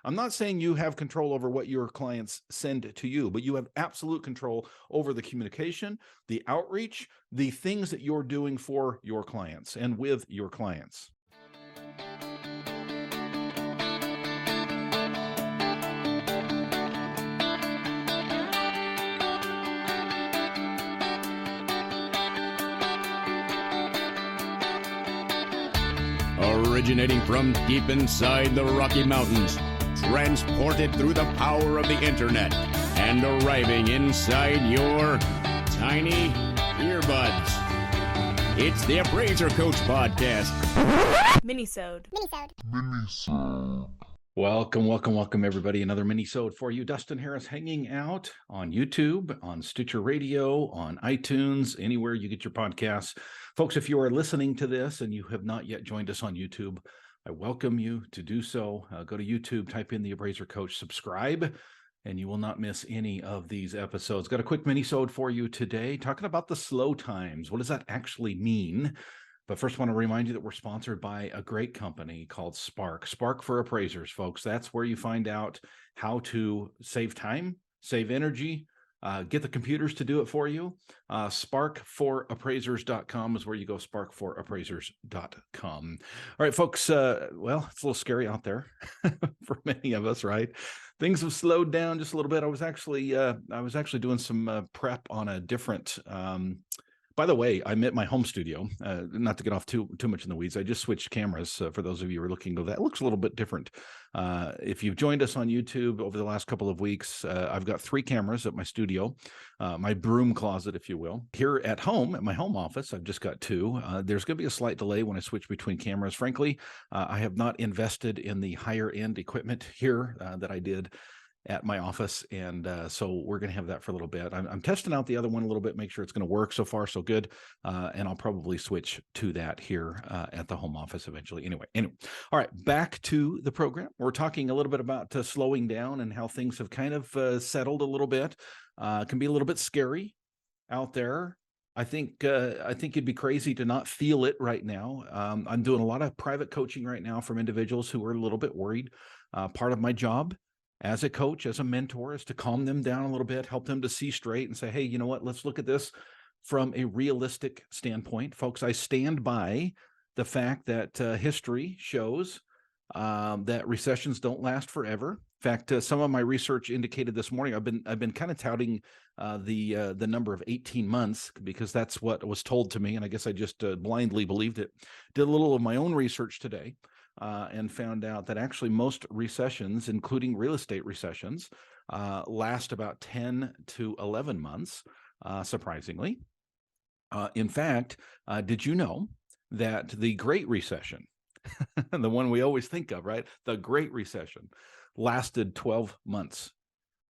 I'm not saying you have control over what your clients send to you, but you have absolute control over the communication, the outreach, the things that you're doing for your clients and with your clients. Originating from deep inside the Rocky Mountains, transported through the power of the internet, and arriving inside your tiny earbuds. It's the Appraiser Coach Podcast. Minisode. Welcome, everybody. Another mini-sode for you. Dustin Harris hanging out on YouTube, on Stitcher Radio, on iTunes, anywhere you get your podcasts. Folks, if you are listening to this and you have not yet joined us on YouTube, I welcome you to do so. Go to YouTube, type in the Appraiser Coach, subscribe, and you will not miss any of these episodes. Got a quick mini-sode for you today, talking about the slow times. What does that actually mean? But first, I want to remind you that we're sponsored by a great company called Spark. Spark for Appraisers, folks. That's where you find out how to save time, save energy, get the computers to do it for you. Sparkforappraisers.com is where you go, sparkforappraisers.com. All right, folks, well, it's a little scary out there for many of us, right? Things have slowed down just a little bit. I was actually doing some prep on a different by the way, I'm at my home studio, not to get off too much in the weeds. I just switched cameras for those of you who are looking. That looks a little bit different. If you've joined us on YouTube over the last couple of weeks, I've got 3 cameras at my studio, my broom closet, if you will. Here at home, at my home office, I've just got 2. There's going to be a slight delay when I switch between cameras. Frankly, I have not invested in the higher end equipment here that I did at my office, and so we're going to have that for a little bit. I'm testing out the other one a little bit, make sure it's going to work. So far, so good, and I'll probably switch to that here at the home office eventually. Anyway, all right, back to the program. We're talking a little bit about slowing down and how things have kind of settled a little bit. It can be a little bit scary out there. I think you'd be crazy to not feel it right now. I'm doing a lot of private coaching right now from individuals who are a little bit worried. Part of my job as a coach, as a mentor, is to calm them down a little bit, help them to see straight and say, hey, you know what, let's look at this from a realistic standpoint. Folks, I stand by the fact that history shows that recessions don't last forever. In fact, some of my research indicated this morning, I've been kind of touting the number of 18 months because that's what was told to me, and I guess I just blindly believed it. Did a little of my own research today. And found out that actually most recessions, including real estate recessions, last about 10 to 11 months, surprisingly. In fact, did you know that the Great Recession, the one we always think of, right? The Great Recession lasted 12 months.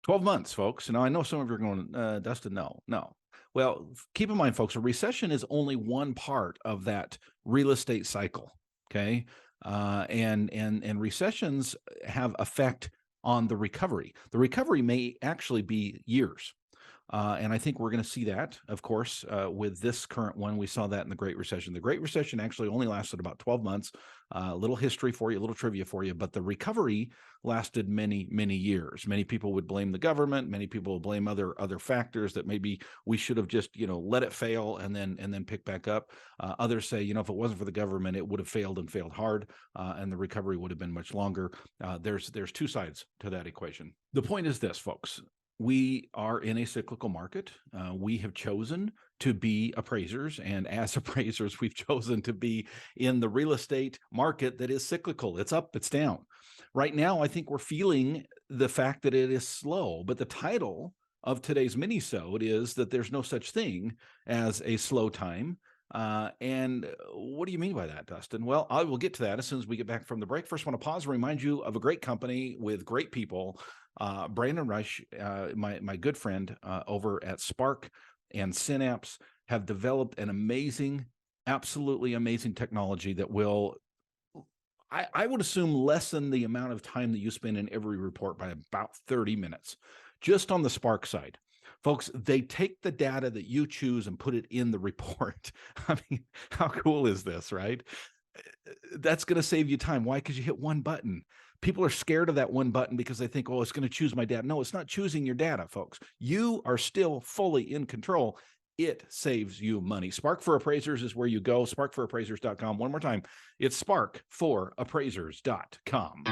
12 months, folks. Now, I know some of you are going, Dustin, no. Well, keep in mind, folks, a recession is only one part of that real estate cycle, okay? And recessions have effect on the recovery. The recovery may actually be years. And I think we're going to see that, of course, with this current one. We saw that in the Great Recession. The Great Recession actually only lasted about 12 months. A little history for you, a little trivia for you, but the recovery lasted many, many years. Many people would blame the government. Many people would blame other factors that maybe we should have just, let it fail and then pick back up. Others say, if it wasn't for the government, it would have failed and failed hard, and the recovery would have been much longer. There's 2 sides to that equation. The point is this, folks. We are in a cyclical market. We have chosen to be appraisers, and as appraisers, we've chosen to be in the real estate market that is cyclical. It's up, it's down. Right now, I think we're feeling the fact that it is slow, but the title of today's mini-sode is that there's no such thing as a slow time. And what do you mean by that, Dustin? Well, I will get to that as soon as we get back from the break. First, I want to pause and remind you of a great company with great people. Brandon Rush, my good friend over at Spark and Synapse, have developed an amazing, absolutely amazing technology that will, I would assume, lessen the amount of time that you spend in every report by about 30 minutes, just on the Spark side. Folks, they take the data that you choose and put it in the report. I mean, how cool is this, right? that's going to save you time. Why? Because you hit one button. People are scared of that one button because they think, oh, it's going to choose my data. No, it's not choosing your data, folks. You are still fully in control. It saves you money. Spark for Appraisers is where you go. Sparkforappraisers.com. One more time. It's sparkforappraisers.com.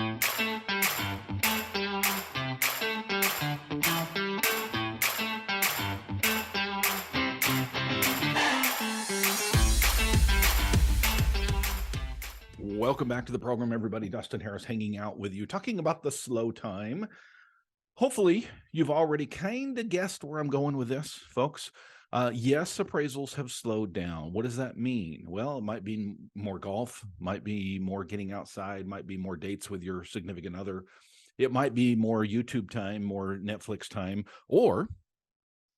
Welcome back to the program, everybody. Dustin Harris hanging out with you, talking about the slow time. Hopefully, you've already kind of guessed where I'm going with this, folks. Yes, appraisals have slowed down. What does that mean? Well, it might be more golf, might be more getting outside, might be more dates with your significant other. It might be more YouTube time, more Netflix time, or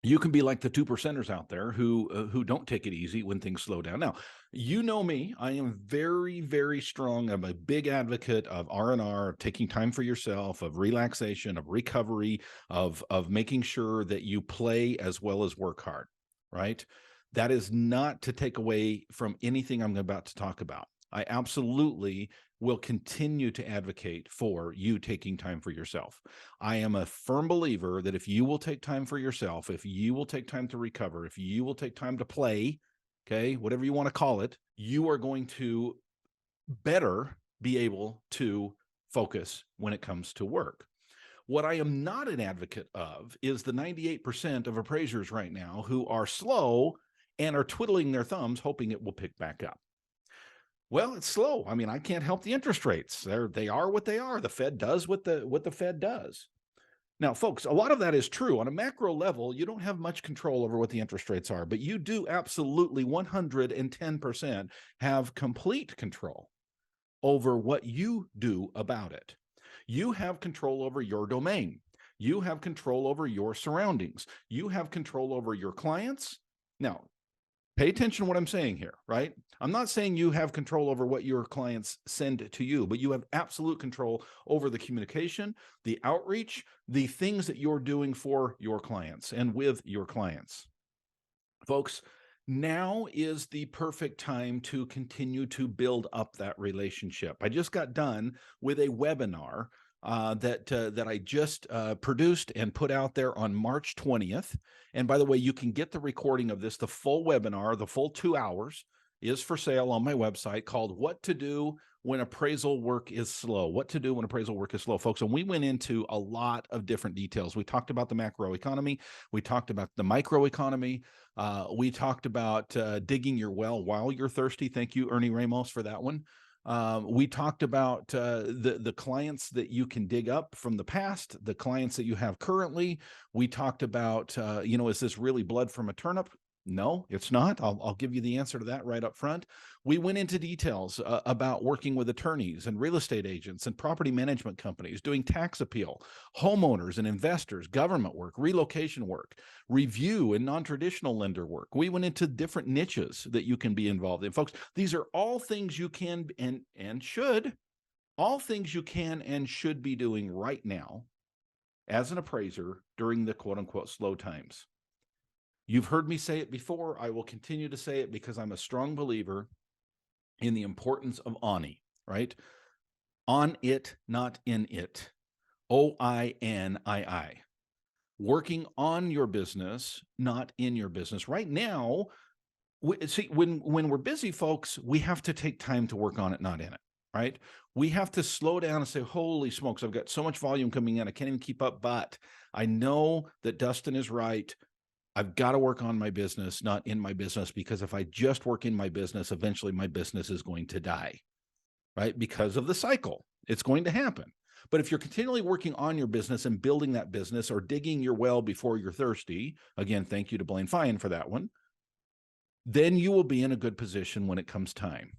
you can be like the 2%ers out there who don't take it easy when things slow down. Now, you know me, I am very, very strong. I'm a big advocate of R&R, of taking time for yourself, of relaxation, of recovery, of making sure that you play as well as work hard, right? That is not to take away from anything I'm about to talk about. I absolutely will continue to advocate for you taking time for yourself. I am a firm believer that if you will take time for yourself, if you will take time to recover, if you will take time to play, okay, whatever you want to call it, you are going to better be able to focus when it comes to work. What I am not an advocate of is the 98% of appraisers right now who are slow and are twiddling their thumbs hoping it will pick back up. Well, it's slow. I mean, I can't help the interest rates. They are what they are. The Fed does what the Fed does. Now, folks, a lot of that is true. On a macro level, you don't have much control over what the interest rates are, but you do absolutely 110% have complete control over what you do about it. You have control over your domain. You have control over your surroundings. You have control over your clients. Now, pay attention to what I'm saying here, right? I'm not saying you have control over what your clients send to you, but you have absolute control over the communication, the outreach, the things that you're doing for your clients and with your clients. Folks, now is the perfect time to continue to build up that relationship. I just got done with a webinar that I just produced and put out there on March 20th. And by the way, you can get the recording of this, the full webinar, the full 2 hours is for sale on my website, called What to Do When Appraisal Work is Slow. What to do when appraisal work is slow, folks. And we went into a lot of different details. We talked about the macro economy. We talked about the micro economy. We talked about digging your well while you're thirsty. Thank you, Ernie Ramos, for that one. We talked about the clients that you can dig up from the past, the clients that you have currently. We talked about, is this really blood from a turnip? No, it's not. I'll give you the answer to that right up front. We went into details about working with attorneys and real estate agents and property management companies, doing tax appeal, homeowners and investors, government work, relocation work, review and non-traditional lender work. We went into different niches that you can be involved in. Folks, these are all things you can and should, all things you can and should be doing right now as an appraiser during the quote unquote slow times. You've heard me say it before. I will continue to say it because I'm a strong believer in the importance of ONI, right? On it, not in it. OINII. Working on your business, not in your business. Right now, when we're busy, folks, we have to take time to work on it, not in it, right? We have to slow down and say, holy smokes, I've got so much volume coming in, I can't even keep up. But I know that Dustin is right. I've got to work on my business, not in my business, because if I just work in my business, eventually my business is going to die, right? Because of the cycle, it's going to happen. But if you're continually working on your business and building that business or digging your well before you're thirsty, again, thank you to Blaine Fine for that one, then you will be in a good position when it comes time.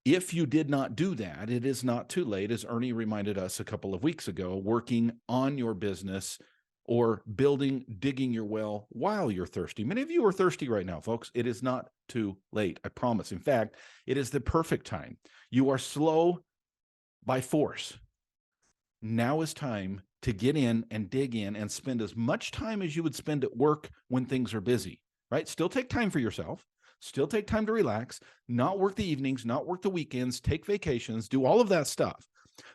If you did not do that, it is not too late, as Ernie reminded us a couple of weeks ago, working on your business or digging your well while you're thirsty. Many of you are thirsty right now, folks. It is not too late, I promise. In fact, it is the perfect time. You are slow by force. Now is time to get in and dig in and spend as much time as you would spend at work when things are busy, right? Still take time for yourself. still take time to relax, not work the evenings, not work the weekends, take vacations, do all of that stuff.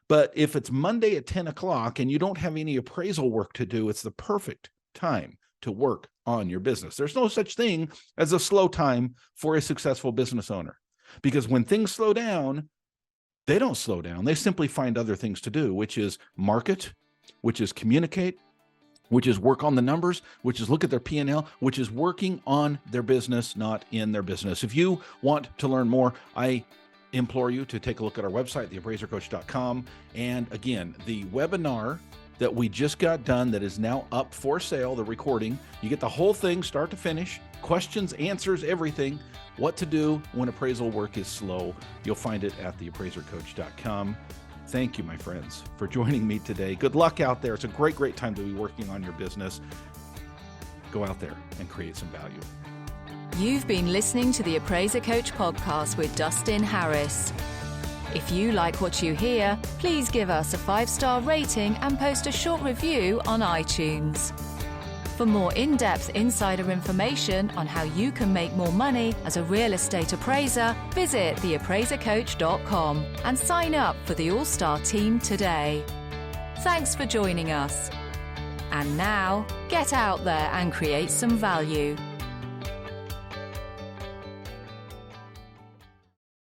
But if it's Monday at 10 o'clock and you don't have any appraisal work to do, it's the perfect time to work on your business. There's no such thing as a slow time for a successful business owner, because when things slow down, they don't slow down. They simply find other things to do, which is market, which is communicate, which is work on the numbers, which is look at their P&L, which is working on their business, not in their business. If you want to learn more, I implore you to take a look at our website, theappraisercoach.com. And again, the webinar that we just got done that is now up for sale, the recording, you get the whole thing start to finish, questions, answers, everything, what to do when appraisal work is slow. You'll find it at theappraisercoach.com. Thank you, my friends, for joining me today. Good luck out there. It's a great, great time to be working on your business. Go out there and create some value. You've been listening to the Appraiser Coach podcast with Dustin Harris. If you like what you hear, please give us a 5-star rating and post a short review on iTunes. For more in-depth insider information on how you can make more money as a real estate appraiser, visit theappraisercoach.com and sign up for the All-Star team today. Thanks for joining us. And now, get out there and create some value.